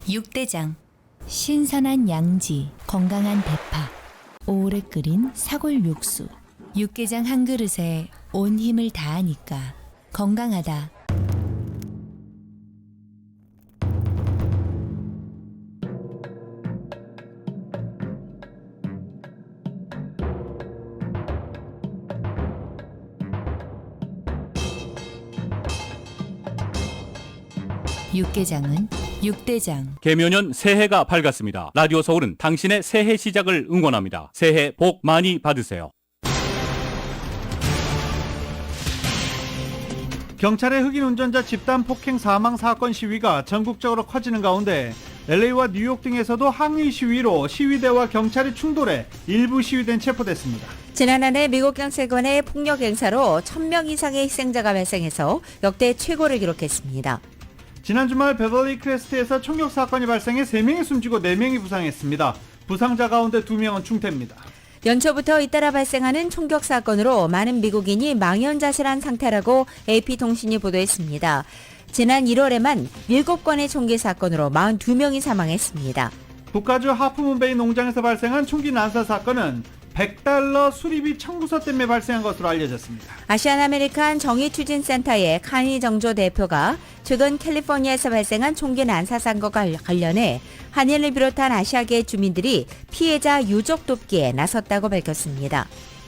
육대장. 신선한 양지, 건강한 대파, 오래 끓인 사골 육수. 육개장 한 그릇에 온 힘을 다하니까 건강하다. 육개장은 육대장. 개묘년 새해가 밝았습니다. 라디오 서울은 당신의 새해 시작을 응원합니다. 새해 복 많이 받으세요. 경찰의 흑인 운전자 집단 폭행 사망 사건 시위가 전국적으로 커지는 가운데 LA와 뉴욕 등에서도 항의 시위로 시위대와 경찰이 충돌해 일부 시위대는 체포됐습니다. 지난해 미국 경찰관의 폭력 행사로 1000명 이상의 희생자가 발생해서 역대 최고를 기록했습니다. 지난 주말 베벌리 크레스트에서 총격 사건이 발생해 3명이 숨지고 4명이 부상했습니다. 부상자 가운데 2명은 중태입니다. 연초부터 잇따라 발생하는 총격 사건으로 많은 미국인이 망연자실한 상태라고 AP통신이 보도했습니다. 지난 1월에만 7건의 총기 사건으로 42명이 사망했습니다. 북가주 하프문베이 농장에서 발생한 총기 난사 사건은 $100 수리비 청구서 때문에 발생한 것으로 알려졌습니다. 아시안 아메리칸 정의추진센터의 카니 정조 대표가 최근 캘리포니아에서 발생한 총기 난사 사건과 관련해 한인을 비롯한 아시아계 주민들이 피해자 유족 돕기에 나섰다고 밝혔습니다.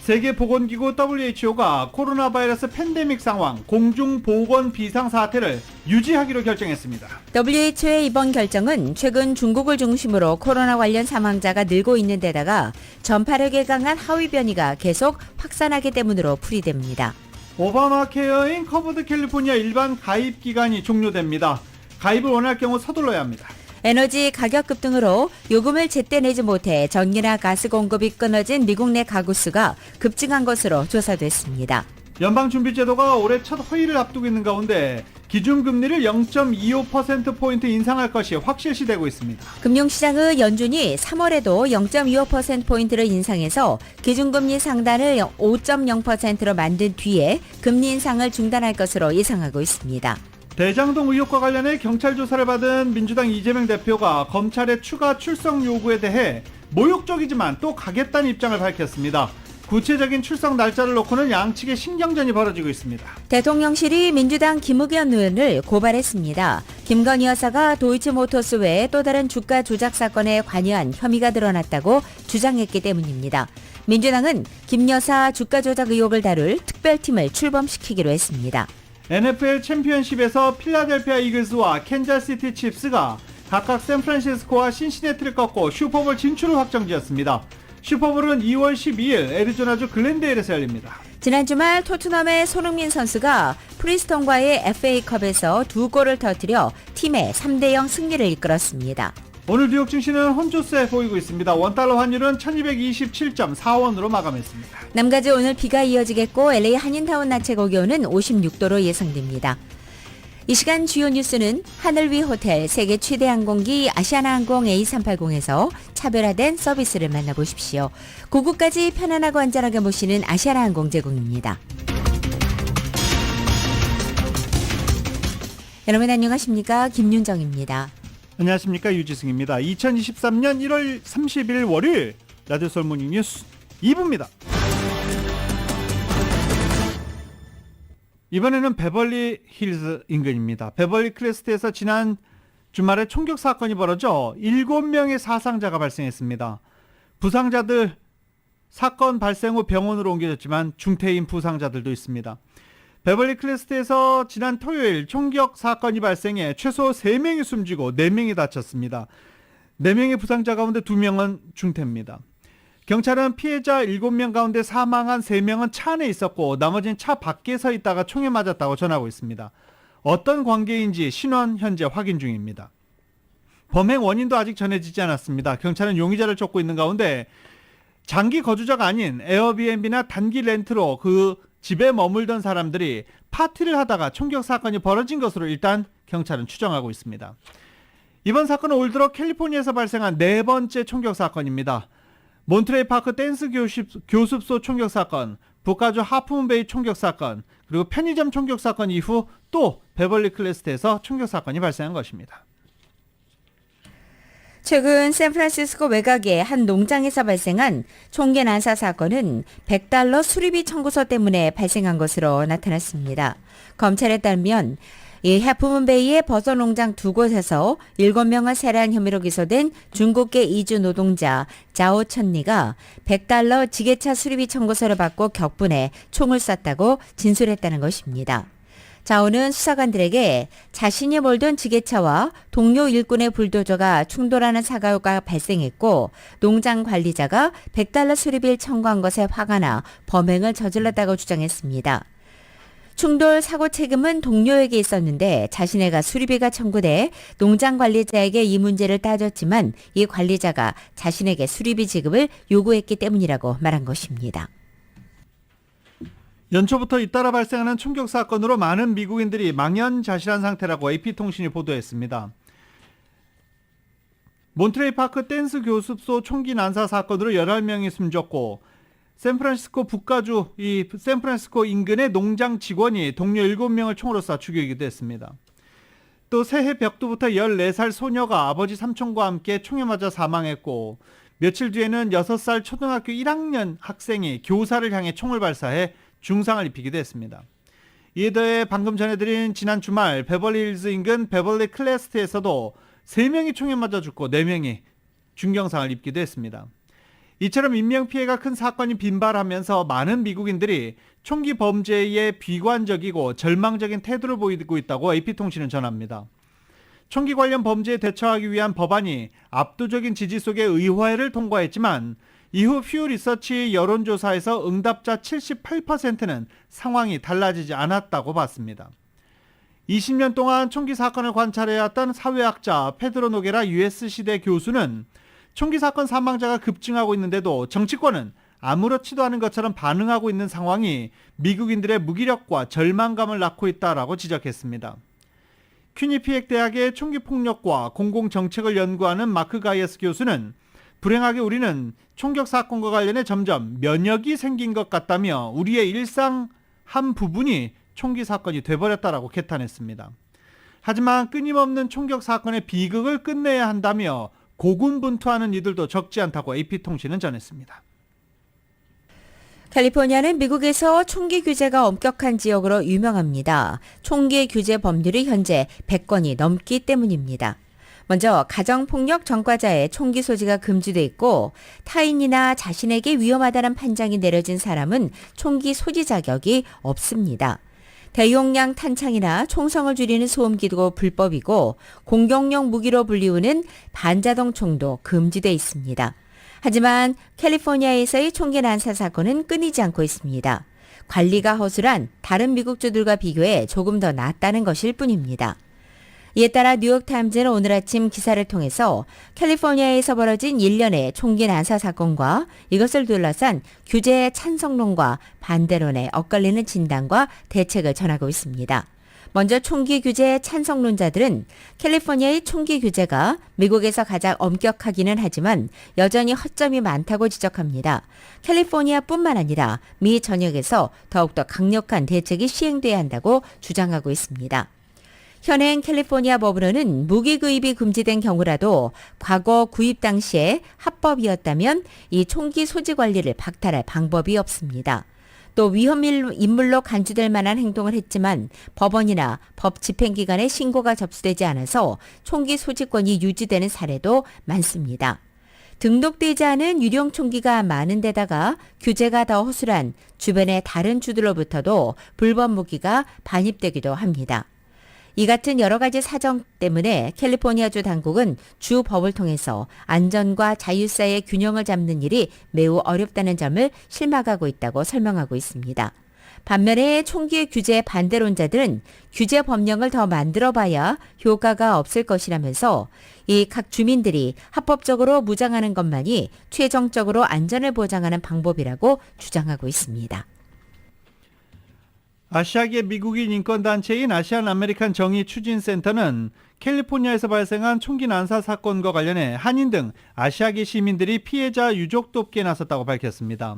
세계보건기구 WHO가 코로나 바이러스 팬데믹 상황, 공중보건 비상사태를 유지하기로 결정했습니다. WHO의 이번 결정은 최근 중국을 중심으로 코로나 관련 사망자가 늘고 있는 데다가 전파력이 강한 하위 변이가 계속 확산하기 때문으로 풀이됩니다. 오바마 케어인 커버드 캘리포니아 일반 가입 기간이 종료됩니다. 가입을 원할 경우 서둘러야 합니다. 에너지 가격 급등으로 요금을 제때 내지 못해 전기나 가스 공급이 끊어진 미국 내 가구 수가 급증한 것으로 조사됐습니다. 연방준비제도가 올해 첫 회의를 앞두고 있는 가운데 기준금리를 0.25%포인트 인상할 것이 확실시되고 있습니다. 금융시장의 연준이 3월에도 0.25%포인트를 인상해서 기준금리 상단을 5.0%로 만든 뒤에 금리 인상을 중단할 것으로 예상하고 있습니다. 대장동 의혹과 관련해 경찰 조사를 받은 민주당 이재명 대표가 검찰의 추가 출석 요구에 대해 모욕적이지만 또 가겠다는 입장을 밝혔습니다. 구체적인 출석 날짜를 놓고는 양측의 신경전이 벌어지고 있습니다. 대통령실이 민주당 김의겸 의원을 고발했습니다. 김건희 여사가 도이치모터스 외에 또 다른 주가 조작 사건에 관여한 혐의가 드러났다고 주장했기 때문입니다. 민주당은 김 여사 주가 조작 의혹을 다룰 특별팀을 출범시키기로 했습니다. NFL 챔피언십에서 필라델피아 이글스와 캔자스시티 칩스가 각각 샌프란시스코와 신시내티를 꺾고 슈퍼볼 진출을 확정지었습니다. 슈퍼볼은 2월 12일 애리조나주 글랜데일에서 열립니다. 지난 주말 토트넘의 손흥민 선수가 프리스턴과의 FA컵에서 2골을 터뜨려 팀의 3대0 승리를 이끌었습니다. 오늘 뉴욕 증시는 혼조세 보이고 있습니다. 원달러 환율은 1227.4원으로 마감했습니다. 남가주 오늘 비가 이어지겠고 LA 한인타운 낮 최고 기온은 56도로 예상됩니다. 이 시간 주요 뉴스는 하늘 위 호텔 세계 최대 항공기 아시아나항공 A380에서 차별화된 서비스를 만나보십시오. 고국까지 편안하고 안전하게 모시는 아시아나항공 제공입니다. 여러분 안녕하십니까? 김윤정입니다. 안녕하십니까? 유지승입니다. 2023년 1월 30일 월요일 라디오 서울 모닝 뉴스 2부입니다. 이번에는 베벌리 힐즈 인근입니다. 베벌리 크레스트에서 지난 주말에 총격 사건이 벌어져 7명의 사상자가 발생했습니다. 부상자들 사건 발생 후 병원으로 옮겨졌지만 중태인 부상자들도 있습니다. 베벌리 크레스트에서 지난 토요일 총격 사건이 발생해 최소 3명이 숨지고 4명이 다쳤습니다. 4명의 부상자 가운데 2명은 중태입니다. 경찰은 피해자 7명 가운데 사망한 3명은 차 안에 있었고 나머지는 차 밖에 서 있다가 총에 맞았다고 전하고 있습니다. 어떤 관계인지 신원 현재 확인 중입니다. 범행 원인도 아직 전해지지 않았습니다. 경찰은 용의자를 쫓고 있는 가운데 장기 거주자가 아닌 에어비앤비나 단기 렌트로 그 집에 머물던 사람들이 파티를 하다가 총격 사건이 벌어진 것으로 일단 경찰은 추정하고 있습니다. 이번 사건은 올 들어 캘리포니아에서 발생한 4번째 총격 사건입니다. 몬트레이 파크 댄스 교습소 총격 사건, 북가주 하프문베이 총격 사건, 그리고 편의점 총격 사건 이후 또 베벌리 클레스트에서 총격 사건이 발생한 것입니다. 최근 샌프란시스코 외곽의 한 농장에서 발생한 총기 난사 사건은 $100 수리비 청구서 때문에 발생한 것으로 나타났습니다. 검찰에 따르면 이 해프문베이의 버섯 농장 두 곳에서 7명을 살해한 혐의로 기소된 중국계 이주 노동자 자오 천리가 $100 지게차 수리비 청구서를 받고 격분해 총을 쐈다고 진술했다는 것입니다. 자오는 수사관들에게 자신이 몰던 지게차와 동료 일꾼의 불도저가 충돌하는 사고가 발생했고 농장 관리자가 $100 수리비를 청구한 것에 화가 나 범행을 저질렀다고 주장했습니다. 충돌 사고 책임은 동료에게 있었는데 자신에게 수리비가 청구돼 농장 관리자에게 이 문제를 따졌지만 이 관리자가 자신에게 수리비 지급을 요구했기 때문이라고 말한 것입니다. 연초부터 잇따라 발생하는 총격 사건으로 많은 미국인들이 망연자실한 상태라고 AP통신이 보도했습니다. 몬트레이 파크 댄스 교습소 총기 난사 사건으로 11명이 숨졌고 샌프란시스코 북가주 샌프란시스코 인근의 농장 직원이 동료 7명을 총으로 쏴 죽이기도 했습니다. 또 새해 벽두부터 14살 소녀가 아버지 삼촌과 함께 총에 맞아 사망했고 며칠 뒤에는 6살 초등학교 1학년 학생이 교사를 향해 총을 발사해 중상을 입히기도 했습니다. 이에 더해 방금 전해드린 지난 주말 베벌리힐즈 인근 베벌리 클래스트에서도 3명이 총에 맞아 죽고 4명이 중경상을 입기도 했습니다. 이처럼 인명피해가 큰 사건이 빈발하면서 많은 미국인들이 총기 범죄에 비관적이고 절망적인 태도를 보이고 있다고 AP통신은 전합니다. 총기 관련 범죄에 대처하기 위한 법안이 압도적인 지지 속에 의회를 통과했지만 이후 퓨 리서치 여론조사에서 응답자 78%는 상황이 달라지지 않았다고 봤습니다. 20년 동안 총기 사건을 관찰해왔던 사회학자 페드로 노게라 US시대 교수는 총기 사건 사망자가 급증하고 있는데도 정치권은 아무렇지도 않은 것처럼 반응하고 있는 상황이 미국인들의 무기력과 절망감을 낳고 있다라고 지적했습니다. 퀴니피액 대학의 총기폭력과 공공정책을 연구하는 마크 가이어스 교수는 불행하게 우리는 총격 사건과 관련해 점점 면역이 생긴 것 같다며 우리의 일상 한 부분이 총기 사건이 돼버렸다라고 개탄했습니다. 하지만 끊임없는 총격 사건의 비극을 끝내야 한다며 고군분투하는 이들도 적지 않다고 AP통신은 전했습니다. 캘리포니아는 미국에서 총기 규제가 엄격한 지역으로 유명합니다. 총기 규제 법률이 현재 100건이 넘기 때문입니다. 먼저 가정폭력 전과자의 총기 소지가 금지돼 있고 타인이나 자신에게 위험하다는 판정이 내려진 사람은 총기 소지 자격이 없습니다. 대용량 탄창이나 총성을 줄이는 소음기도 불법이고 공격용 무기로 불리우는 반자동 총도 금지돼 있습니다. 하지만 캘리포니아에서의 총기 난사 사건은 끊이지 않고 있습니다. 관리가 허술한 다른 미국주들과 비교해 조금 더 낫다는 것일 뿐입니다. 이에 따라 뉴욕타임즈는 오늘 아침 기사를 통해서 캘리포니아에서 벌어진 1년의 총기 난사 사건과 이것을 둘러싼 규제의 찬성론과 반대론에 엇갈리는 진단과 대책을 전하고 있습니다. 먼저 총기 규제 찬성론자들은 캘리포니아의 총기 규제가 미국에서 가장 엄격하기는 하지만 여전히 허점이 많다고 지적합니다. 캘리포니아뿐만 아니라 미 전역에서 더욱더 강력한 대책이 시행돼야 한다고 주장하고 있습니다. 현행 캘리포니아 법으로는 무기 구입이 금지된 경우라도 과거 구입 당시에 합법이었다면 이 총기 소지 관리를 박탈할 방법이 없습니다. 또 위험 인물로 간주될 만한 행동을 했지만 법원이나 법 집행기관에 신고가 접수되지 않아서 총기 소지권이 유지되는 사례도 많습니다. 등록되지 않은 유령 총기가 많은 데다가 규제가 더 허술한 주변의 다른 주들로부터도 불법 무기가 반입되기도 합니다. 이 같은 여러 가지 사정 때문에 캘리포니아주 당국은 주 법을 통해서 안전과 자유 사이의 균형을 잡는 일이 매우 어렵다는 점을 실망하고 있다고 설명하고 있습니다. 반면에 총기 규제 반대론자들은 규제 법령을 더 만들어봐야 효과가 없을 것이라면서 이 각 주민들이 합법적으로 무장하는 것만이 최종적으로 안전을 보장하는 방법이라고 주장하고 있습니다. 아시아계 미국인 인권단체인 아시안 아메리칸 정의추진센터는 캘리포니아에서 발생한 총기 난사 사건과 관련해 한인 등 아시아계 시민들이 피해자 유족 돕기에 나섰다고 밝혔습니다.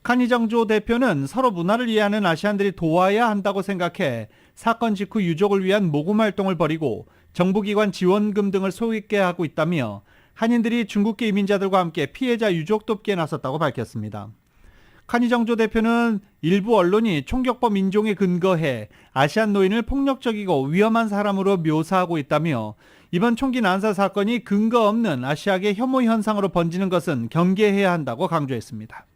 카니정조 대표는 서로 문화를 이해하는 아시안들이 도와야 한다고 생각해 사건 직후 유족을 위한 모금 활동을 벌이고 정부기관 지원금 등을 소개하고 있다며 한인들이 중국계 이민자들과 함께 피해자 유족 돕기에 나섰다고 밝혔습니다. 카니 정조 대표는 일부 언론이 총격범 인종에 근거해 아시안 노인을 폭력적이고 위험한 사람으로 묘사하고 있다며 이번 총기 난사 사건이 근거 없는 아시아계 혐오 현상으로 번지는 것은 경계해야 한다고 강조했습니다.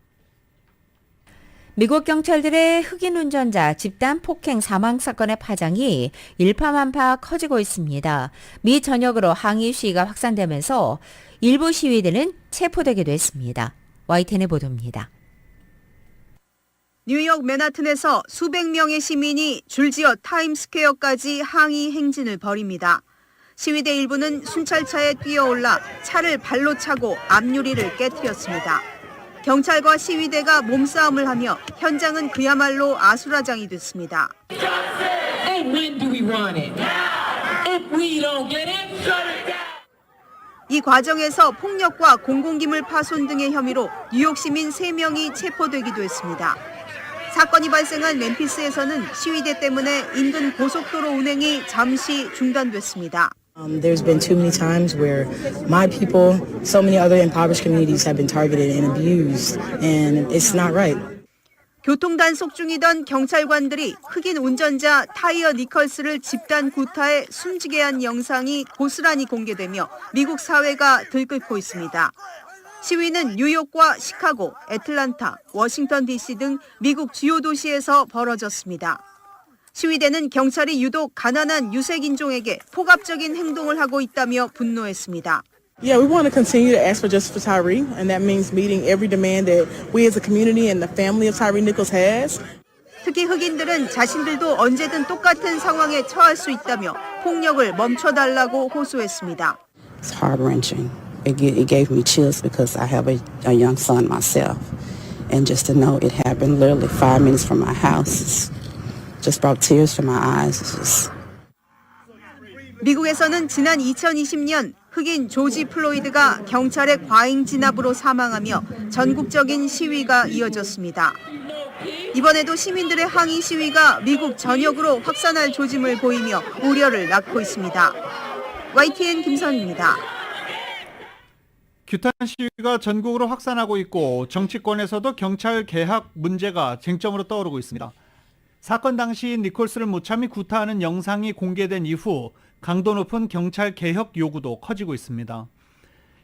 미국 경찰들의 흑인 운전자 집단 폭행 사망 사건의 파장이 일파만파 커지고 있습니다. 미 전역으로 항의 시위가 확산되면서 일부 시위대는 체포되기도 했습니다. YTN의 보도입니다. 뉴욕 맨하튼에서 수백 명의 시민이 줄지어 타임스퀘어까지 항의 행진을 벌입니다. 시위대 일부는 순찰차에 뛰어올라 차를 발로 차고 앞유리를 깨뜨렸습니다. 경찰과 시위대가 몸싸움을 하며 현장은 그야말로 아수라장이 됐습니다. 이 과정에서 폭력과 공공기물 파손 등의 혐의로 뉴욕 시민 3명이 체포되기도 했습니다. 사건이 발생한 멤피스에서는 시위대 때문에 인근 고속도로 운행이 잠시 중단됐습니다. There's been too many times where my people, so many other impoverished communities have been targeted and abused, and it's not right. 교통 단속 중이던 경찰관들이 흑인 운전자 타이어 니컬스를 집단 구타해 숨지게 한 영상이 고스란히 공개되며 미국 사회가 들끓고 있습니다. 시위는 뉴욕과 시카고, 애틀란타, 워싱턴 DC 등 미국 주요 도시에서 벌어졌습니다. 시위대는 경찰이 유독 가난한 유색인종에게 폭압적인 행동을 하고 있다며 분노했습니다. Yeah, we want to continue to ask for justice for Tyree, and that means meeting every demand that we as a community and the family of Tyree Nichols has. 특히 흑인들은 자신들도 언제든 똑같은 상황에 처할 수 있다며 폭력을 멈춰달라고 호소했습니다. It's heart-wrenching. It gave me chills because I have a young son myself. And just to know it happened literally 5 minutes from my house just brought tears to my eyes. It's just... 미국에서는 지난 2020년 흑인 조지 플로이드가 경찰의 과잉 진압으로 사망하며 전국적인 시위가 이어졌습니다. 이번에도 시민들의 항의 시위가 미국 전역으로 확산할 조짐을 보이며 우려를 낳고 있습니다. YTN 김선입니다. 규탄 시위가 전국으로 확산하고 있고 정치권에서도 경찰 개혁 문제가 쟁점으로 떠오르고 있습니다. 사건 당시 니콜스를 무참히 구타하는 영상이 공개된 이후 강도 높은 경찰 개혁 요구도 커지고 있습니다.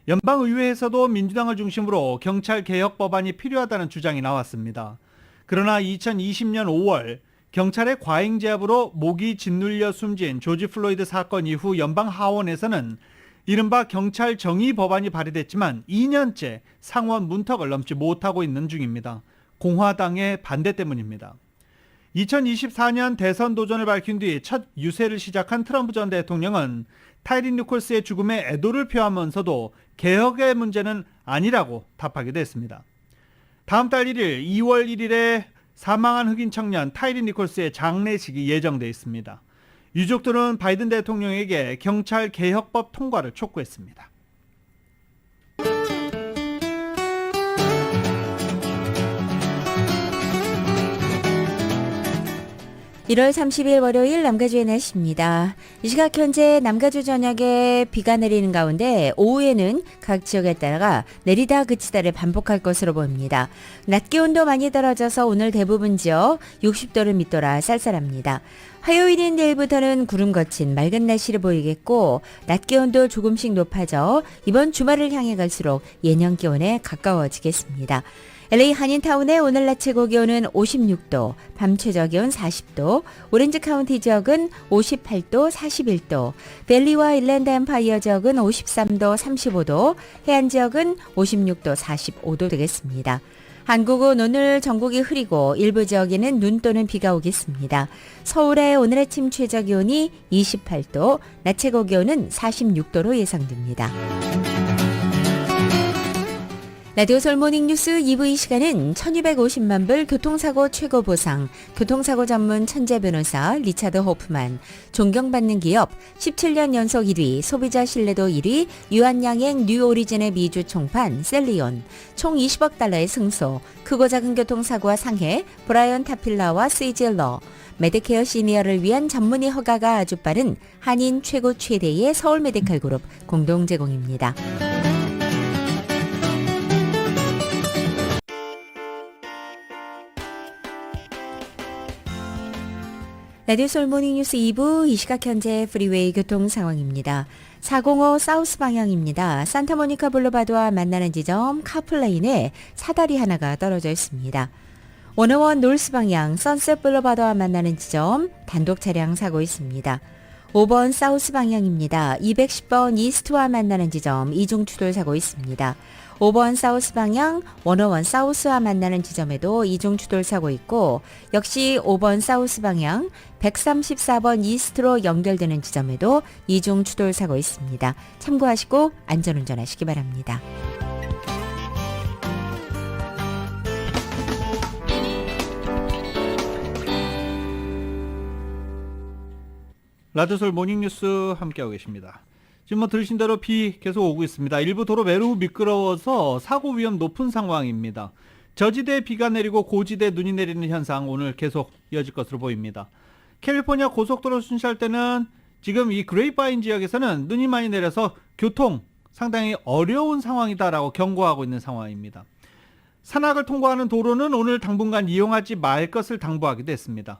연방의회에서도 민주당을 중심으로 경찰 개혁 법안이 필요하다는 주장이 나왔습니다. 그러나 2020년 5월 경찰의 과잉 제압으로 목이 짓눌려 숨진 조지 플로이드 사건 이후 연방 하원에서는 이른바 경찰 정의 법안이 발의됐지만 2년째 상원 문턱을 넘지 못하고 있는 중입니다. 공화당의 반대 때문입니다. 2024년 대선 도전을 밝힌 뒤 첫 유세를 시작한 트럼프 전 대통령은 타이리 니콜스의 죽음에 애도를 표하면서도 개혁의 문제는 아니라고 답하기도 했습니다. 다음 달 1일 2월 1일에 사망한 흑인 청년 타이리 니콜스의 장례식이 예정돼 있습니다. 유족들은 바이든 대통령에게 경찰 개혁법 통과를 촉구했습니다. 1월 30일 월요일 남가주의 날씨입니다. 이 시각 현재 남가주 전역에 비가 내리는 가운데 오후에는 각 지역에 따라 내리다 그치다를 반복할 것으로 보입니다. 낮 기온도 많이 떨어져서 오늘 대부분 지역 60도를 밑돌아 쌀쌀합니다. 화요일인 내일부터는 구름 거친 맑은 날씨를 보이겠고 낮 기온도 조금씩 높아져 이번 주말을 향해 갈수록 예년 기온에 가까워지겠습니다. LA 한인타운의 오늘 낮 최고 기온은 56도, 밤 최저 기온 40도, 오렌지 카운티 지역은 58도, 41도, 벨리와 일랜드 엠파이어 지역은 53도, 35도, 해안 지역은 56도, 45도 되겠습니다. 한국은 오늘 전국이 흐리고 일부 지역에는 눈 또는 비가 오겠습니다. 서울의 오늘 아침 최저 기온이 28도, 낮 최고 기온은 46도로 예상됩니다. 라디오 서울 모닝뉴스 2부 이 시간은 1250만 불 교통사고 최고 보상, 교통사고 전문 천재 변호사 리차드 호프만, 존경받는 기업 17년 연속 1위, 소비자 신뢰도 1위, 유한양행 뉴오리진의 미주 총판 셀리온, 총 20억 달러의 승소, 크고 작은 교통사고와 상해, 브라이언 타필라와 스이질러, 메디케어 시니어를 위한 전문의 허가가 아주 빠른 한인 최고 최대의 서울 메디칼 그룹 공동 제공입니다. 라디오 솔모닝 뉴스 2부 이 시각 현재 프리웨이 교통 상황입니다. 405 사우스 방향입니다. 산타모니카 블루바드와 만나는 지점 카플레인에 사다리 하나가 떨어져 있습니다. 101 노스 방향 선셋 블루바드와 만나는 지점 단독 차량 사고 있습니다. 5번 사우스 방향입니다. 210번 이스트와 만나는 지점 이중 추돌 사고 있습니다. 5번 사우스 방향 101 사우스와 만나는 지점에도 이중 추돌 사고 있고 역시 5번 사우스 방향 134번 이스트로 연결되는 지점에도 이중 추돌 사고 있습니다. 참고하시고 안전운전하시기 바랍니다. 라디오솔 모닝뉴스 함께하고 계십니다. 지금 뭐 들으신 대로 비 계속 오고 있습니다. 일부 도로 매우 미끄러워서 사고 위험 높은 상황입니다. 저지대에 비가 내리고 고지대에 눈이 내리는 현상 오늘 계속 이어질 것으로 보입니다. 캘리포니아 고속도로 순찰 때는 지금 이 그레이프바인 지역에서는 눈이 많이 내려서 교통 상당히 어려운 상황이다라고 경고하고 있는 상황입니다. 산악을 통과하는 도로는 오늘 당분간 이용하지 말 것을 당부하기도 했습니다.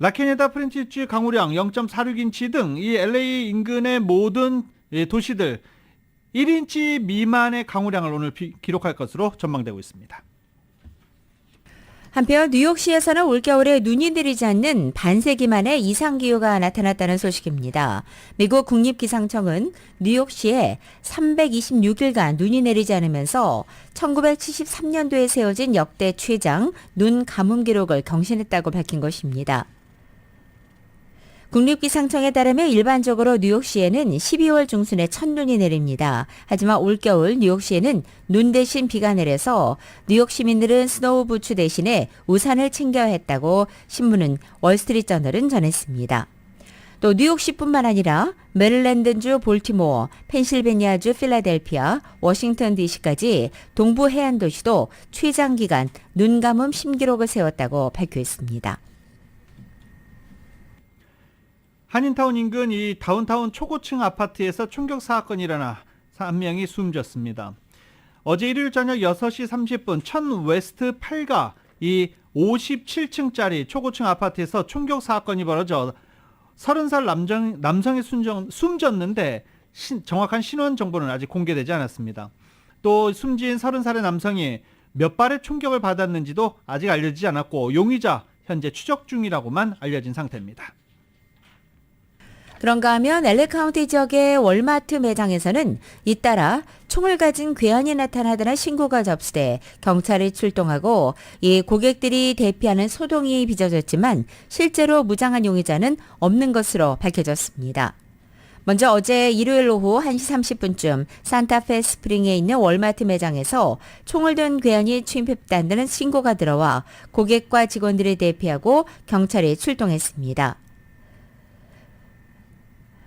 라케네다 프렌티치 강우량 0.46인치 등 이 LA 인근의 모든 도시들 1인치 미만의 강우량을 오늘 기록할 것으로 전망되고 있습니다. 한편 뉴욕시에서는 올겨울에 눈이 내리지 않는 반세기 만에 이상기후가 나타났다는 소식입니다. 미국 국립기상청은 뉴욕시에 326일간 눈이 내리지 않으면서 1973년도에 세워진 역대 최장 눈 가뭄 기록을 경신했다고 밝힌 것입니다. 국립기상청에 따르면 일반적으로 뉴욕시에는 12월 중순에 첫눈이 내립니다. 하지만 올겨울 뉴욕시에는 눈 대신 비가 내려서 뉴욕 시민들은 스노우 부츠 대신에 우산을 챙겨야 했다고 신문은 월스트리트저널은 전했습니다. 또 뉴욕시뿐만 아니라 메릴랜드주 볼티모어, 펜실베니아주 필라델피아, 워싱턴 DC까지 동부 해안 도시도 최장기간 눈 가뭄 신기록을 세웠다고 발표했습니다. 한인타운 인근 이 다운타운 초고층 아파트에서 총격 사건이 일어나 3명이 숨졌습니다. 어제 일요일 저녁 6시 30분 천 웨스트 8가 이 57층짜리 초고층 아파트에서 총격 사건이 벌어져 30살 남성이 숨졌는데 정확한 신원 정보는 아직 공개되지 않았습니다. 또 숨진 30살의 남성이 몇 발의 총격을 받았는지도 아직 알려지지 않았고 용의자 현재 추적 중이라고만 알려진 상태입니다. 그런가 하면 LA 카운티 지역의 월마트 매장에서는 잇따라 총을 가진 괴한이 나타나다는 신고가 접수돼 경찰이 출동하고 이 고객들이 대피하는 소동이 빚어졌지만 실제로 무장한 용의자는 없는 것으로 밝혀졌습니다. 먼저 어제 일요일 오후 1시 30분쯤 산타페 스프링에 있는 월마트 매장에서 총을 든 괴한이 침입했다는 신고가 들어와 고객과 직원들이 대피하고 경찰이 출동했습니다.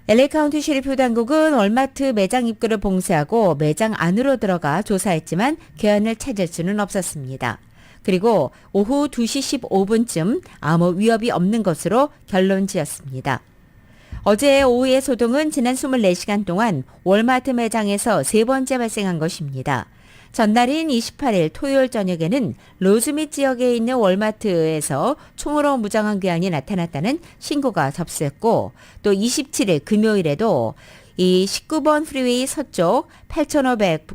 LA 카운티 셰리프 당국은 월마트 매장 입구를 봉쇄하고 매장 안으로 들어가 조사했지만 괴한을 찾을 수는 없었습니다. 그리고 오후 2시 15분쯤 아무 위협이 없는 것으로 결론 지었습니다. 어제 오후의 소동은 지난 24시간 동안 월마트 매장에서 세 번째 발생한 것입니다. 전날인 28일 토요일 저녁에는 로즈밋 지역에 있는 월마트에서 총으로 무장한 괴한이 나타났다는 신고가 접수했고 또 27일 금요일에도 이 19번 프리웨이 서쪽 8500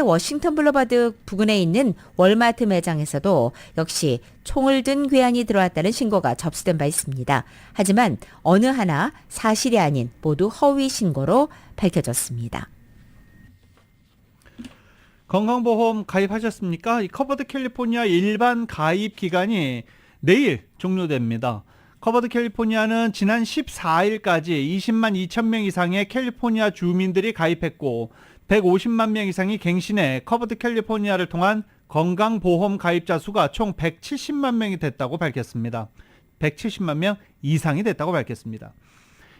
워싱턴 블루바드 부근에 있는 월마트 매장에서도 역시 총을 든 괴한이 들어왔다는 신고가 접수된 바 있습니다. 하지만 어느 하나 사실이 아닌 모두 허위 신고로 밝혀졌습니다. 건강보험 가입하셨습니까? 이 커버드 캘리포니아 일반 가입 기간이 내일 종료됩니다. 커버드 캘리포니아는 지난 14일까지 20만 2천 명 이상의 캘리포니아 주민들이 가입했고 150만 명 이상이 갱신해 커버드 캘리포니아를 통한 건강보험 가입자 수가 총 170만 명이 됐다고 밝혔습니다. 170만 명 이상이 됐다고 밝혔습니다.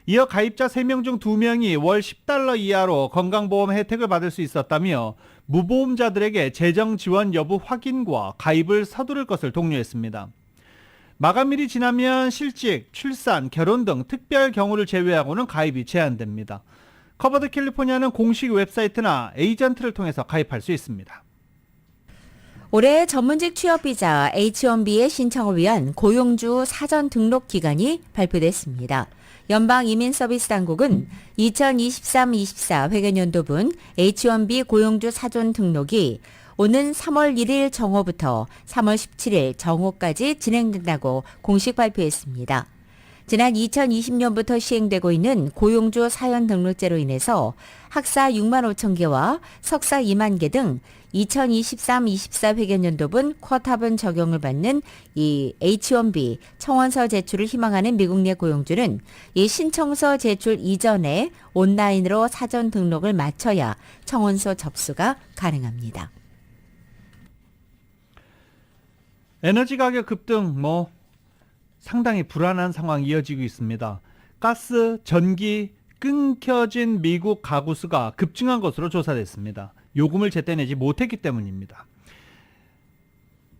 이어 가입자 3명 중 2명이 월 $10 이하로 건강보험 혜택을 받을 수 있었다며 무보험자들에게 재정 지원 여부 확인과 가입을 서두를 것을 독려했습니다. 마감일이 지나면 실직, 출산, 결혼 등 특별 경우를 제외하고는 가입이 제한됩니다. 커버드 캘리포니아는 공식 웹사이트나 에이전트를 통해서 가입할 수 있습니다. 올해 전문직 취업비자 H-1B의 신청을 위한 고용주 사전 등록 기간이 발표됐습니다. 연방이민서비스당국은 2023-24 회계연도분 H-1B 고용주 사전 등록이 오는 3월 1일 정오부터 3월 17일 정오까지 진행된다고 공식 발표했습니다. 지난 2020년부터 시행되고 있는 고용주 사연 등록제로 인해서 학사 6만 5천 개와 석사 2만 개 등 2023-24 회계연도분 쿼타분 적용을 받는 이 H-1B 청원서 제출을 희망하는 미국 내 고용주는 이 신청서 제출 이전에 온라인으로 사전 등록을 마쳐야 청원서 접수가 가능합니다. 에너지 가격 급등 상당히 불안한 상황이 이어지고 있습니다. 가스, 전기 끊겨진 미국 가구 수가 급증한 것으로 조사됐습니다. 요금을 제때 내지 못했기 때문입니다.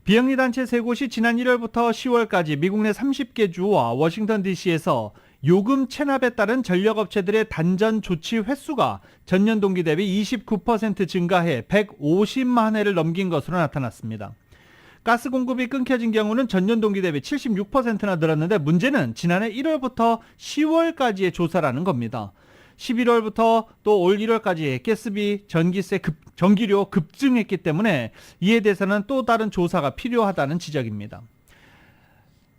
비영리 단체 3곳이 지난 1월부터 10월까지 미국 내 30개 주와 워싱턴 DC에서 요금 체납에 따른 전력업체들의 단전 조치 횟수가 전년 동기 대비 29% 증가해 150만 회를 넘긴 것으로 나타났습니다. 가스 공급이 끊겨진 경우는 전년 동기 대비 76%나 늘었는데 문제는 지난해 1월부터 10월까지의 조사라는 겁니다. 11월부터 또 올 1월까지 가스비, 전기세, 전기료 급증했기 때문에 이에 대해서는 또 다른 조사가 필요하다는 지적입니다.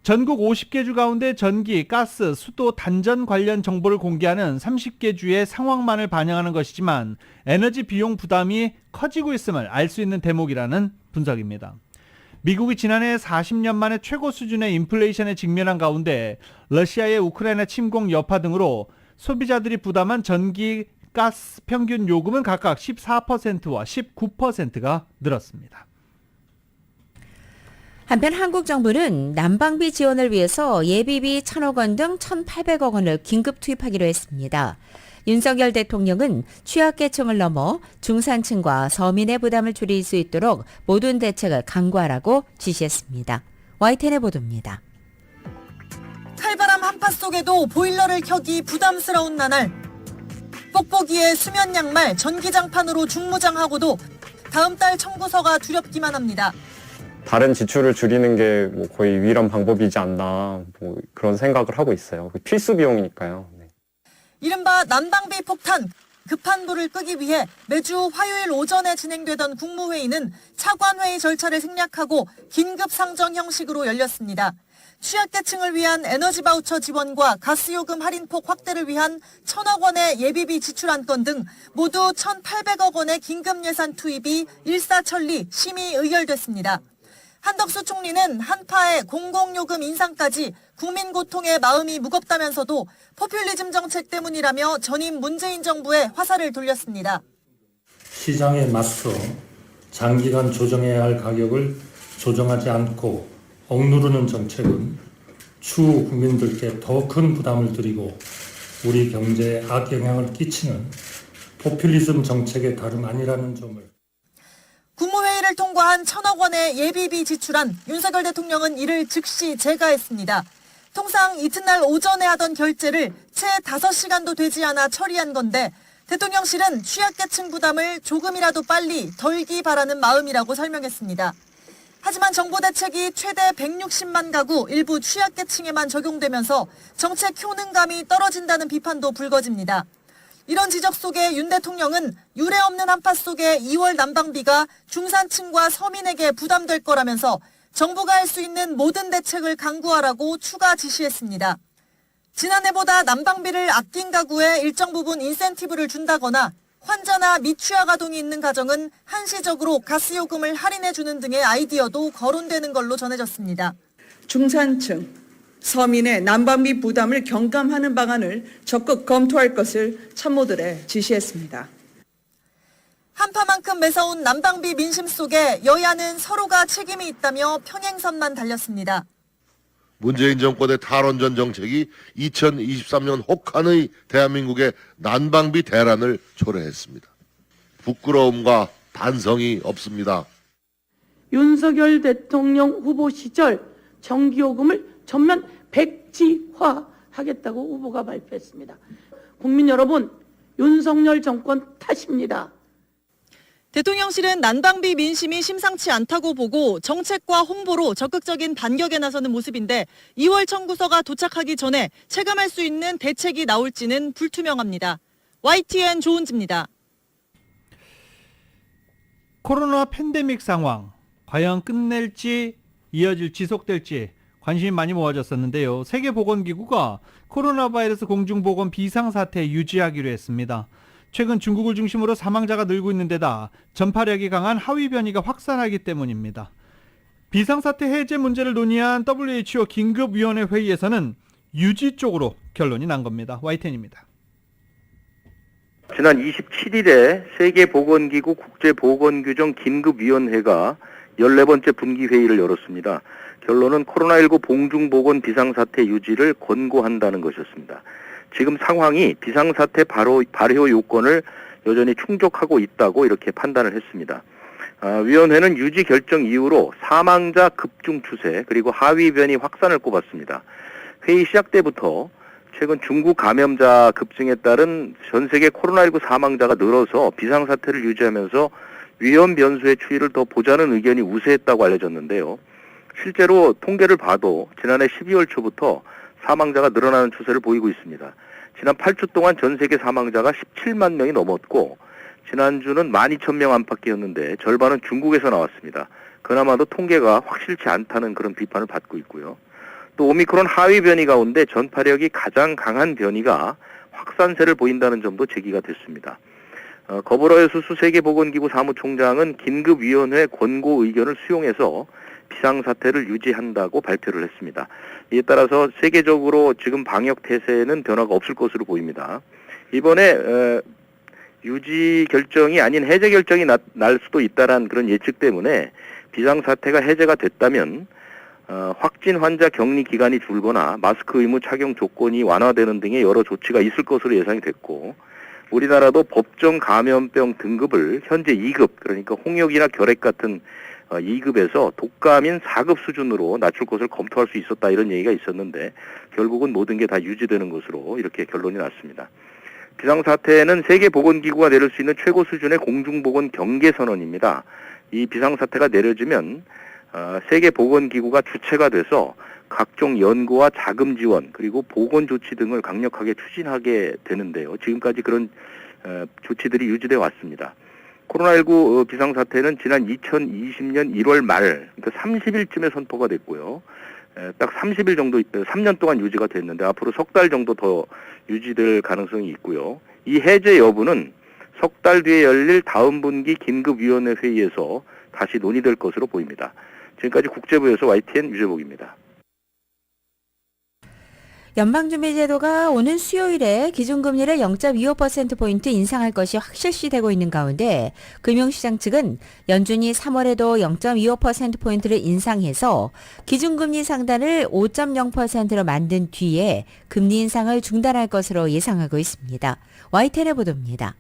전국 50개 주 가운데 전기, 가스, 수도 단전 관련 정보를 공개하는 30개 주의 상황만을 반영하는 것이지만 에너지 비용 부담이 커지고 있음을 알 수 있는 대목이라는 분석입니다. 미국이 지난해 40년 만에 최고 수준의 인플레이션에 직면한 가운데 러시아의 우크라이나 침공 여파 등으로 소비자들이 부담한 전기, 가스 평균 요금은 각각 14%와 19%가 늘었습니다. 한편 한국 정부는 난방비 지원을 위해서 예비비 1,000억 원 등 1,800억 원을 긴급 투입하기로 했습니다. 윤석열 대통령은 취약계층을 넘어 중산층과 서민의 부담을 줄일 수 있도록 모든 대책을 강구하라고 지시했습니다. YTN의 보도입니다. 칼바람 한파 속에도 보일러를 켜기 부담스러운 나날. 뽁뽁이에 수면 양말, 전기장판으로 중무장하고도 다음 달 청구서가 두렵기만 합니다. 다른 지출을 줄이는 게 거의 유일한 방법이지 않나 그런 생각을 하고 있어요. 필수 비용이니까요. 네. 이른바 난방비 폭탄, 급한 불을 끄기 위해 매주 화요일 오전에 진행되던 국무회의는 차관회의 절차를 생략하고 긴급 상정 형식으로 열렸습니다. 취약계층을 위한 에너지 바우처 지원과 가스요금 할인폭 확대를 위한 1,000억 원의 예비비 지출 안건 등 모두 1,800억 원의 긴급 예산 투입이 일사천리 심의 의결됐습니다. 한덕수 총리는 한파에 공공요금 인상까지 국민 고통에 마음이 무겁다면서도 포퓰리즘 정책 때문이라며 전임 문재인 정부에 화살을 돌렸습니다. 시장에 맞서 장기간 조정해야 할 가격을 조정하지 않고 억누르는 정책은 추후 국민들께 더 큰 부담을 드리고 우리 경제에 악영향을 끼치는 포퓰리즘 정책의 다름 아니라는 점을 국무회의를 통과한 1,000억 원의 예비비 지출안, 윤석열 대통령은 이를 즉시 재가했습니다. 통상 이튿날 오전에 하던 결제를 채 5시간도 되지 않아 처리한 건데 대통령실은 취약계층 부담을 조금이라도 빨리 덜기 바라는 마음이라고 설명했습니다. 하지만 정부 대책이 최대 160만 가구 일부 취약계층에만 적용되면서 정책 효능감이 떨어진다는 비판도 불거집니다. 이런 지적 속에 윤 대통령은 유례없는 한파 속에 2월 난방비가 중산층과 서민에게 부담될 거라면서 정부가 할 수 있는 모든 대책을 강구하라고 추가 지시했습니다. 지난해보다 난방비를 아낀 가구에 일정 부분 인센티브를 준다거나 환자나 미취학 아동이 있는 가정은 한시적으로 가스요금을 할인해주는 등의 아이디어도 거론되는 걸로 전해졌습니다. 중산층, 서민의 난방비 부담을 경감하는 방안을 적극 검토할 것을 참모들에 지시했습니다. 한파만큼 매서운 난방비 민심 속에 여야는 서로가 책임이 있다며 평행선만 달렸습니다. 문재인 정권의 탈원전 정책이 2023년 혹한의 대한민국의 난방비 대란을 초래했습니다. 부끄러움과 반성이 없습니다. 윤석열 대통령 후보 시절 전기요금을 전면 백지화하겠다고 후보가 발표했습니다. 국민 여러분, 윤석열 정권 탓입니다. 대통령실은 난방비 민심이 심상치 않다고 보고 정책과 홍보로 적극적인 반격에 나서는 모습인데 2월 청구서가 도착하기 전에 체감할 수 있는 대책이 나올지는 불투명합니다. YTN 조은지입니다. 코로나 팬데믹 상황 과연 끝낼지 지속될지 관심이 많이 모아졌었는데요. 세계보건기구가 코로나 바이러스 공중보건 비상사태 유지하기로 했습니다. 최근 중국을 중심으로 사망자가 늘고 있는 데다 전파력이 강한 하위 변이가 확산하기 때문입니다. 비상사태 해제 문제를 논의한 WHO 긴급위원회 회의에서는 유지 쪽으로 결론이 난 겁니다. YTN입니다. 지난 27일에 세계보건기구 국제보건규정 긴급위원회가 14번째 분기회의를 열었습니다. 결론은 코로나19 봉중보건 비상사태 유지를 권고한다는 것이었습니다. 지금 상황이 비상사태 발효 요건을 여전히 충족하고 있다고 이렇게 판단을 했습니다. 위원회는 유지 결정 이후로 사망자 급증 추세 그리고 하위 변이 확산을 꼽았습니다. 회의 시작 때부터 최근 중국 감염자 급증에 따른 전 세계 코로나19 사망자가 늘어서 비상사태를 유지하면서 위험 변수의 추이를 더 보자는 의견이 우세했다고 알려졌는데요. 실제로 통계를 봐도 지난해 12월 초부터 사망자가 늘어나는 추세를 보이고 있습니다. 지난 8주 동안 전 세계 사망자가 17만 명이 넘었고 지난주는 12,000명 안팎이었는데 절반은 중국에서 나왔습니다. 그나마도 통계가 확실치 않다는 그런 비판을 받고 있고요. 또 오미크론 하위 변이 가운데 전파력이 가장 강한 변이가 확산세를 보인다는 점도 제기가 됐습니다. 거버러여수수 세계보건기구 사무총장은 긴급위원회 권고 의견을 수용해서 비상사태를 유지한다고 발표를 했습니다. 이에 따라서 세계적으로 지금 방역 태세는 변화가 없을 것으로 보입니다. 이번에 유지 결정이 아닌 해제 결정이 날 수도 있다는 그런 예측 때문에 비상사태가 해제가 됐다면 확진 환자 격리 기간이 줄거나 마스크 의무 착용 조건이 완화되는 등의 여러 조치가 있을 것으로 예상이 됐고 우리나라도 법정 감염병 등급을 현재 2급 그러니까 홍역이나 결핵 같은 2급에서 독감인 4급 수준으로 낮출 것을 검토할 수 있었다 이런 얘기가 있었는데 결국은 모든 게 다 유지되는 것으로 이렇게 결론이 났습니다. 비상사태는 세계보건기구가 내릴 수 있는 최고 수준의 공중보건 경계선언입니다. 이 비상사태가 내려지면 세계보건기구가 주체가 돼서 각종 연구와 자금 지원 그리고 보건 조치 등을 강력하게 추진하게 되는데요. 지금까지 그런 조치들이 유지되어 왔습니다. 코로나19 비상사태는 지난 2020년 1월 말, 그러니까 30일쯤에 선포가 됐고요. 딱 30일 정도, 3년 동안 유지가 됐는데 앞으로 석 달 정도 더 유지될 가능성이 있고요. 이 해제 여부는 석 달 뒤에 열릴 다음 분기 긴급위원회 회의에서 다시 논의될 것으로 보입니다. 지금까지 국제부에서 YTN 유재복입니다. 연방준비제도가 오는 수요일에 기준금리를 0.25%포인트 인상할 것이 확실시되고 있는 가운데 금융시장 측은 연준이 3월에도 0.25%포인트를 인상해서 기준금리 상단을 5.0%로 만든 뒤에 금리 인상을 중단할 것으로 예상하고 있습니다. YTN의 보도입니다.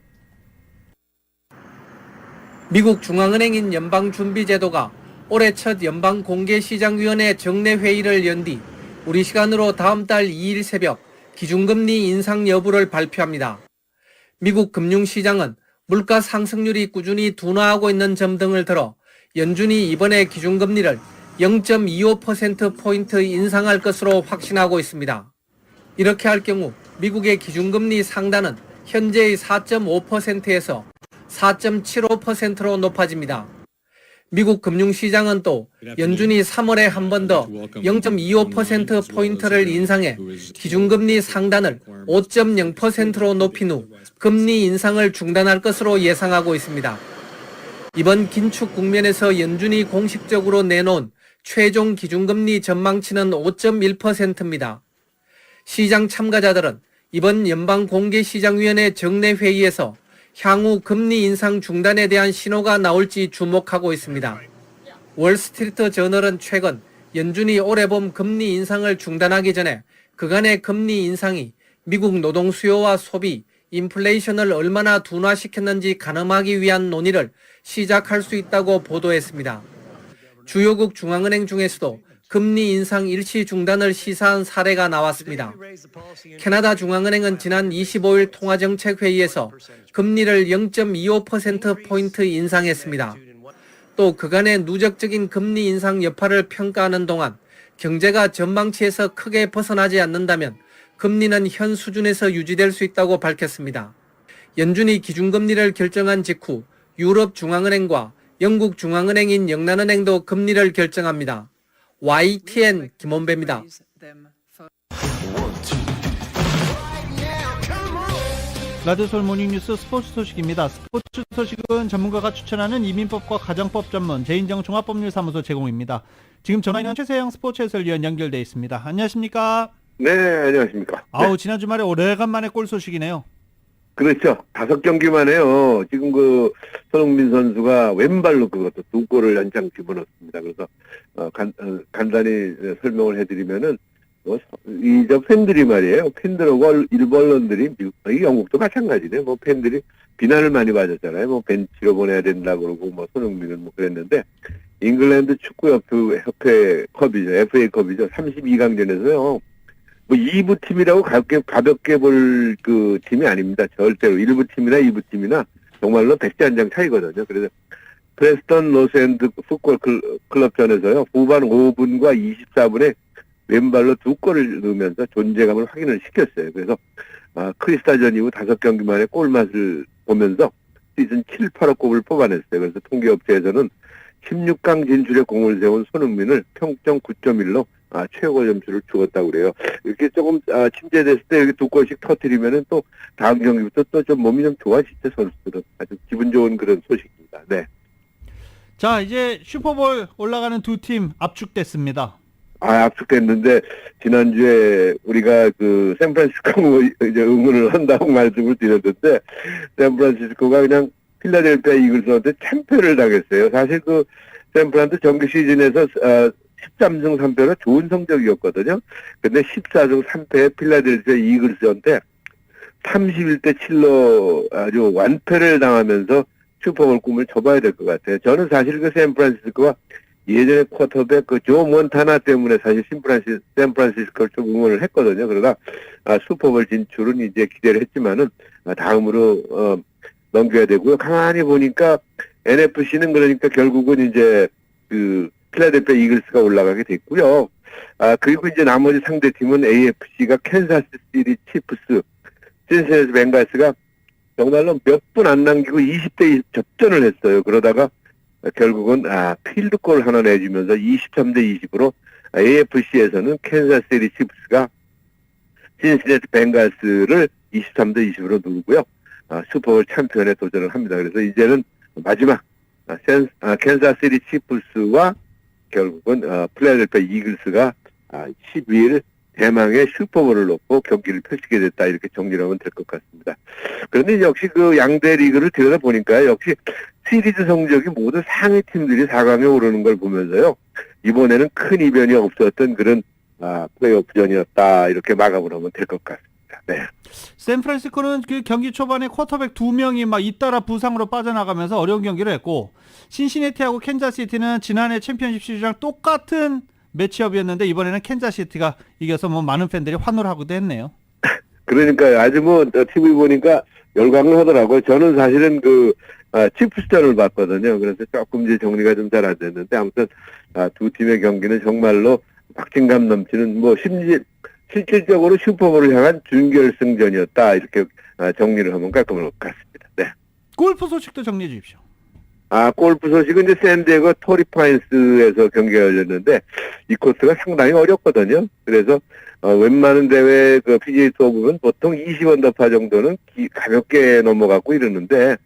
미국 중앙은행인 연방준비제도가 올해 첫 연방공개시장위원회 정례회의를 연 뒤 우리 시간으로 다음 달 2일 새벽 기준금리 인상 여부를 발표합니다. 미국 금융시장은 물가 상승률이 꾸준히 둔화하고 있는 점 등을 들어 연준이 이번에 기준금리를 0.25%포인트 인상할 것으로 확신하고 있습니다. 이렇게 할 경우 미국의 기준금리 상단은 현재의 4.5%에서 4.75%로 높아집니다. 미국 금융시장은 또 연준이 3월에 한 번 더 0.25%포인트를 인상해 기준금리 상단을 5.0%로 높인 후 금리 인상을 중단할 것으로 예상하고 있습니다. 이번 긴축 국면에서 연준이 공식적으로 내놓은 최종 기준금리 전망치는 5.1%입니다. 시장 참가자들은 이번 연방공개시장위원회 정례회의에서 향후 금리 인상 중단에 대한 신호가 나올지 주목하고 있습니다. 월스트리트 저널은 최근 연준이 올해 봄 금리 인상을 중단하기 전에 그간의 금리 인상이 미국 노동 수요와 소비, 인플레이션을 얼마나 둔화시켰는지 가늠하기 위한 논의를 시작할 수 있다고 보도했습니다. 주요국 중앙은행 중에서도 금리 인상 일시 중단을 시사한 사례가 나왔습니다. 캐나다 중앙은행은 지난 25일 통화정책회의에서 금리를 0.25%포인트 인상했습니다. 또 그간의 누적적인 금리 인상 여파를 평가하는 동안 경제가 전망치에서 크게 벗어나지 않는다면 금리는 현 수준에서 유지될 수 있다고 밝혔습니다. 연준이 기준금리를 결정한 직후 유럽 중앙은행과 영국 중앙은행인 영란은행도 금리를 결정합니다. YTN 김원배입니다. 라디오서울 모닝뉴스 스포츠 소식입니다. 스포츠 소식은 전문가가 추천하는 이민법과 가정법 전문 제인정 종합법률사무소 제공입니다. 지금 전화는 최세영 스포츠 해설위원 연결돼 있습니다. 안녕하십니까? 네, 안녕하십니까? 아우, 지난 주말에 오래간만에 골 소식이네요. 그렇죠. 5경기만 해요. 지금 손흥민 선수가 왼발로 그것도 2골을 연장 집어넣습니다. 그래서 간단히 설명을 해드리면은 저 팬들이 말이에요. 팬들하고 일본 언론들이 영국도 마찬가지네. 팬들이 비난을 많이 받았잖아요. 벤치로 보내야 된다 그러고 손흥민은 그랬는데 잉글랜드 축구협회 컵이죠. FA컵이죠. 32강전에서요. 2부 팀이라고 가볍게 볼 팀이 아닙니다. 절대로 1부 팀이나 2부 팀이나 정말로 백지한장 차이거든요. 그래서 프레스턴 노스엔드 풋볼 클럽전에서요. 후반 5분과 24분에 왼발로 2골을 넣으면서 존재감을 확인을 시켰어요. 그래서 크리스타전 이후 5경기 만에 골맛을 보면서 시즌 7, 8호 골을 뽑아냈어요. 그래서 통계업체에서는 16강 진출에 공을 세운 손흥민을 평점 9.1로 최고 점수를 주었다고 그래요. 이렇게 조금 침체됐을 때 이렇게 2골씩 터뜨리면은 또 다음 경기부터 또 좀 몸이 좀 좋아지죠. 선수들은 아주 기분 좋은 그런 소식입니다. 네. 자, 이제 슈퍼볼 올라가는 두 팀 압축됐습니다. 압축됐는데 지난주에 우리가 샌프란시스코 이제 응원을 한다고 말씀을 드렸는데 샌프란시스코가 그냥 필라델피아 이글스한테 참패를 당했어요. 사실 샌프란도 정규 시즌에서 13승 3패로 좋은 성적이었거든요. 근데 14승 3패의 필라델피아 이글스한테 31대 7로 아주 완패를 당하면서 슈퍼볼 꿈을 접어야 될 것 같아요. 저는 사실 샌프란시스코가 예전에 쿼터백 조 몬타나 때문에 사실 샌프란시스코를 좀 응원을 했거든요. 그러다 슈퍼볼 진출은 이제 기대를 했지만은 다음으로 넘겨야 되고요. 가만히 보니까 NFC는 그러니까 결국은 이제 필라델피아 이글스가 올라가게 됐고요. 그리고 이제 나머지 상대 팀은 AFC가 캔자스시티 치프스, 신시내티 벵갈스가 정말로 몇 분 안 남기고 20대 20 접전을 했어요. 그러다가 결국은 필드골 하나 내주면서 23대 20으로 AFC에서는 캔자스시티 치프스가 신시내티 벵갈스를 23대 20으로 누르고요. 슈퍼볼 챔피언에 도전을 합니다. 그래서 이제는 마지막 캔자스시티 치프스와 결국은 필라델피아 이글스가 12일 대망의 슈퍼볼을 놓고 경기를 펼치게 됐다, 이렇게 정리를 하면 될 것 같습니다. 그런데 역시 양대 리그를 들여다보니까 역시 시리즈 성적이 모두 상위 팀들이 4강에 오르는 걸 보면서요, 이번에는 큰 이변이 없었던 그런 플레이오프전이었다, 이렇게 마감을 하면 될 것 같습니다. 네. 샌프란시스코는 경기 초반에 쿼터백 2명이 잇따라 부상으로 빠져나가면서 어려운 경기를 했고, 신시내티하고 캔자스시티는 지난해 챔피언십 시리즈랑 똑같은 매치업이었는데 이번에는 캔자스시티가 이겨서 많은 팬들이 환호를 하기도 했네요. 그러니까 아주 TV 보니까 열광을 하더라고요. 저는 사실은 치프스전을 봤거든요. 그래서 조금 이제 정리가 좀 잘 안 됐는데, 아무튼 두 팀의 경기는 정말로 박진감 넘치는 실질적으로 슈퍼볼을 향한 준결승전이었다, 이렇게 정리를 하면 깔끔할 것 같습니다. 네. 골프 소식도 정리해 주십시오. 골프 소식은 이제 샌디에고 토리파인스에서 경기가 열렸는데 이 코스가 상당히 어렵거든요. 그래서 웬만한 대회 PGA 투어 보면 보통 20언더파 정도는 가볍게 넘어가고 이러는데,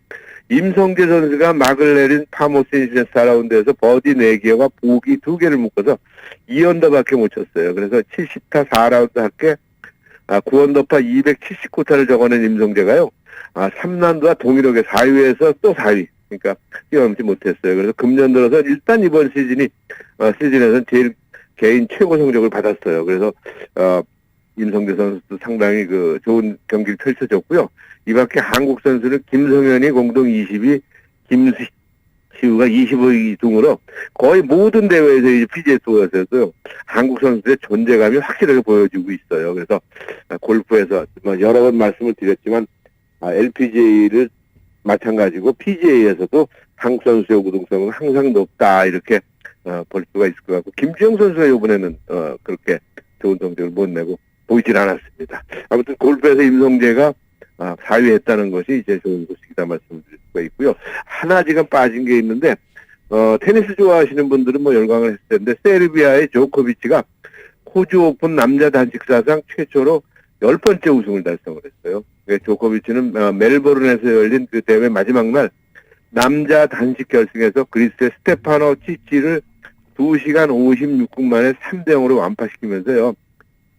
임성재 선수가 막을 내린 파모스 인시den스 4라운드에서 버디 4개와 보기 2개를 묶어서 2언더밖에 못 쳤어요. 그래서 70타 4라운드 합계 9언더파 279타를 적어낸 임성재가요, 3라운드와 동일하게 4위에서 또 4위. 그러니까 뛰어넘지 못했어요. 그래서 금년 들어서 일단 이번 시즌에서는 제일 개인 최고 성적을 받았어요. 그래서 임성재 선수도 상당히 좋은 경기를 펼쳐줬고요. 이 밖에 한국 선수는 김성현이 공동 20위, 지우가 25위 등으로 거의 모든 대회에서 이제 PGA 투어에서도 한국 선수들의 존재감이 확실하게 보여지고 있어요. 그래서 골프에서 여러 번 말씀을 드렸지만 LPGA를 마찬가지고 PGA에서도 한국 선수의 우등성은 항상 높다 이렇게 볼 수가 있을 것 같고 김주영 선수가 이번에는 그렇게 좋은 성적을 못 내고 보이질 않았습니다. 아무튼 골프에서 임성재가 4위 했다는 것이 이제 좋은 소식이다 말씀드릴 수가 있고요. 하나 지금 빠진 게 있는데 테니스 좋아하시는 분들은 뭐 열광을 했을 텐데 세르비아의 조코비치가 호주 오픈 남자 단식 사상 최초로 10번째 우승을 달성을 했어요. 조코비치는 멜버른에서 열린 그 대회 마지막 날 남자 단식 결승에서 그리스의 스테파노 치치를 2시간 56분 만에 3대0으로 완파시키면서요.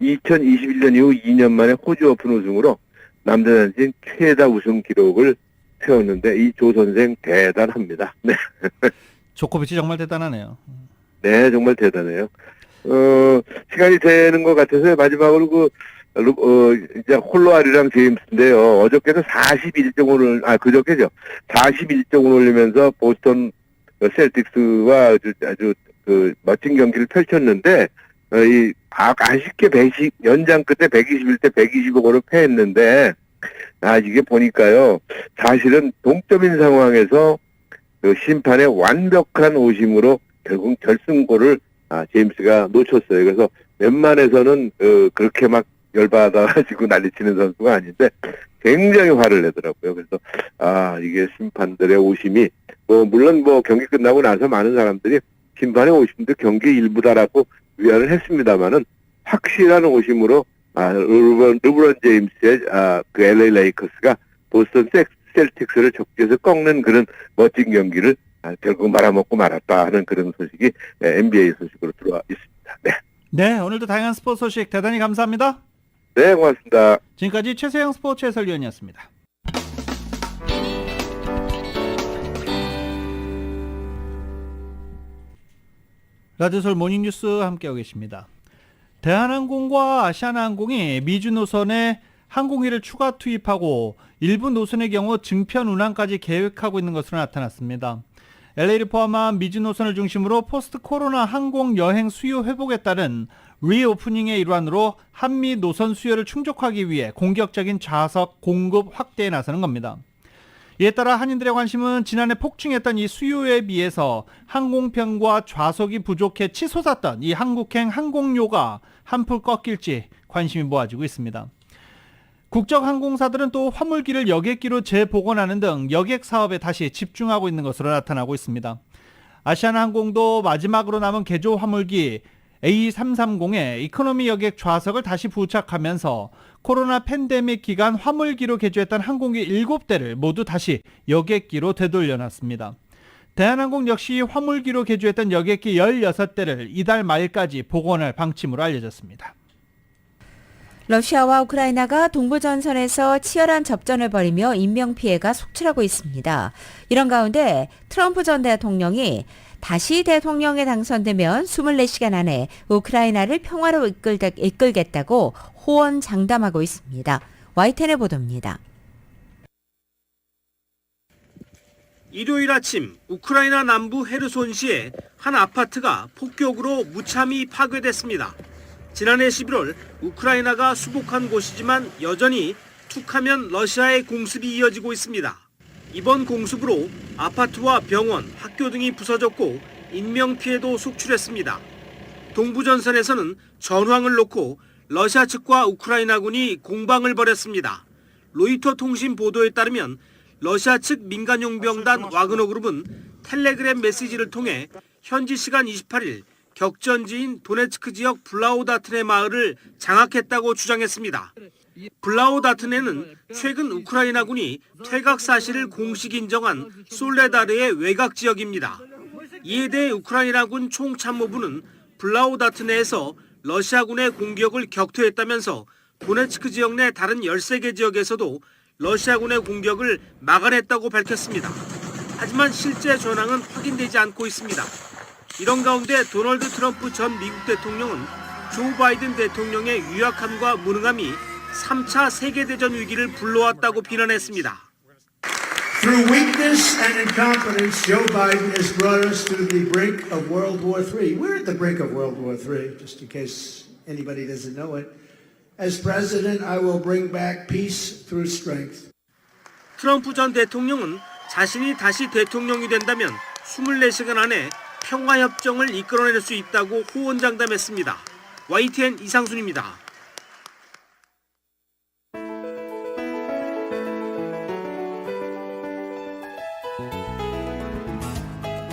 2021년 이후 2년 만에 호주 오픈 우승으로 남자 단식 최다 우승 기록을 세웠는데 이 조 선생 대단합니다. 네. 조코비치 정말 대단하네요. 네, 정말 대단해요. 시간이 되는 것 같아서 마지막으로 이제 홀로아리랑 제임스인데요. 어저께도 41점을, 그저께죠. 41점을 올리면서 보스턴 셀틱스와 아주 멋진 경기를 펼쳤는데, 아쉽게 연장 끝에 121대 125으로 패했는데, 이게 보니까요. 사실은 동점인 상황에서 그 심판의 완벽한 오심으로 결국 결승골을 제임스가 놓쳤어요. 그래서 웬만해서는 그렇게 막 열받아가지고 난리치는 선수가 아닌데 굉장히 화를 내더라고요. 그래서 이게 심판들의 오심이 물론 경기 끝나고 나서 많은 사람들이 심판의 오심도 경기 일부다라고 위안을 했습니다만은 확실한 오심으로 르브론 제임스의 그 LA 레이커스가 보스턴 셀틱스를 적지에서 꺾는 그런 멋진 경기를 결국 말아먹고 말았다 하는 그런 소식이 NBA 소식으로 들어와 있습니다. 네. 네, 오늘도 다양한 스포츠 소식 대단히 감사합니다. 네, 고맙습니다. 지금까지 최세영 스포츠 해설위원이었습니다. 라디오솔 모닝뉴스 함께하고 계십니다. 대한항공과 아시아나항공이 미주 노선에 항공기를 추가 투입하고 일부 노선의 경우 증편 운항까지 계획하고 있는 것으로 나타났습니다. LA를 포함한 미주 노선을 중심으로 포스트 코로나 항공 여행 수요 회복에 따른 리오프닝의 일환으로 한미 노선 수요를 충족하기 위해 공격적인 좌석 공급 확대에 나서는 겁니다. 이에 따라 한인들의 관심은 지난해 폭증했던 이 수요에 비해서 항공편과 좌석이 부족해 치솟았던 이 한국행 항공료가 한풀 꺾일지 관심이 모아지고 있습니다. 국적항공사들은 또 화물기를 여객기로 재복원하는 등 여객 사업에 다시 집중하고 있는 것으로 나타나고 있습니다. 아시아나항공도 마지막으로 남은 개조 화물기 A330에 이코노미 여객 좌석을 다시 부착하면서 코로나 팬데믹 기간 화물기로 개조했던 항공기 7대를 모두 다시 여객기로 되돌려놨습니다. 대한항공 역시 화물기로 개조했던 여객기 16대를 이달 말까지 복원할 방침으로 알려졌습니다. 러시아와 우크라이나가 동부전선에서 치열한 접전을 벌이며 인명피해가 속출하고 있습니다. 이런 가운데 트럼프 전 대통령이 다시 대통령에 당선되면 24시간 안에 우크라이나를 평화로 이끌겠다고 호언장담하고 있습니다. YTN의 보도입니다. 일요일 아침 우크라이나 남부 헤르손시의 한 아파트가 폭격으로 무참히 파괴됐습니다. 지난해 11월 우크라이나가 수복한 곳이지만 여전히 툭하면 러시아의 공습이 이어지고 있습니다. 이번 공습으로 아파트와 병원, 학교 등이 부서졌고 인명피해도 속출했습니다. 동부전선에서는 전황을 놓고 러시아 측과 우크라이나군이 공방을 벌였습니다. 로이터 통신 보도에 따르면 러시아 측 민간용병단 와그너 그룹은 텔레그램 메시지를 통해 현지 시간 28일 격전지인 도네츠크 지역 블라우다트네 마을을 장악했다고 주장했습니다. 블라우다트네는 최근 우크라이나군이 퇴각 사실을 공식 인정한 솔레다르의 외곽 지역입니다. 이에 대해 우크라이나군 총참모부는 블라우다트네에서 러시아군의 공격을 격퇴했다면서 도네츠크 지역 내 다른 13개 지역에서도 러시아군의 공격을 막아냈다고 밝혔습니다. 하지만 실제 전황은 확인되지 않고 있습니다. 이런 가운데 도널드 트럼프 전 미국 대통령은 조 바이든 대통령의 유약함과 무능함이 3차 세계대전 위기를 불러왔다고 비난했습니다. Through weakness and incompetence, Joe Biden has brought us to the brink of World War III. We're at the brink of World War III, just in case anybody doesn't know it. As president, I will bring back peace through strength. 트럼프 전 대통령은 자신이 다시 대통령이 된다면 24시간 안에 평화협정을 이끌어낼 수 있다고 호언장담했습니다. YTN 이상순입니다.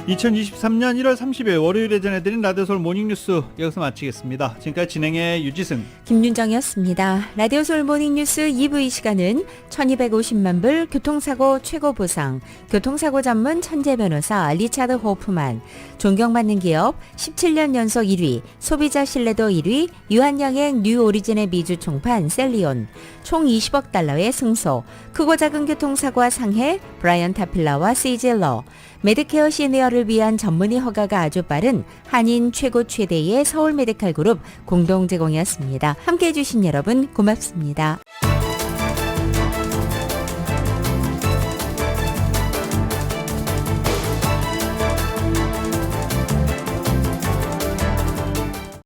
2023년 1월 30일 월요일에 전해드린 라디오 서울 모닝뉴스 여기서 마치겠습니다. 지금까지 진행의 유지승, 김윤정이었습니다. 라디오 서울 모닝뉴스 2부 이 시간은 1250만 불 교통사고 최고 보상, 교통사고 전문 천재 변호사 리차드 호프만, 존경받는 기업 17년 연속 1위, 소비자 신뢰도 1위, 유한양행 뉴 오리진의 미주 총판 셀리온, 총 20억 달러의 승소, 크고 작은 교통사고와 상해 브라이언 타필라와 시질러, 메디케어 시니어를 위한 전문의 허가가 아주 빠른 한인 최고 최대의 서울 메디칼 그룹 공동 제공이었습니다. 함께해 주신 여러분 고맙습니다.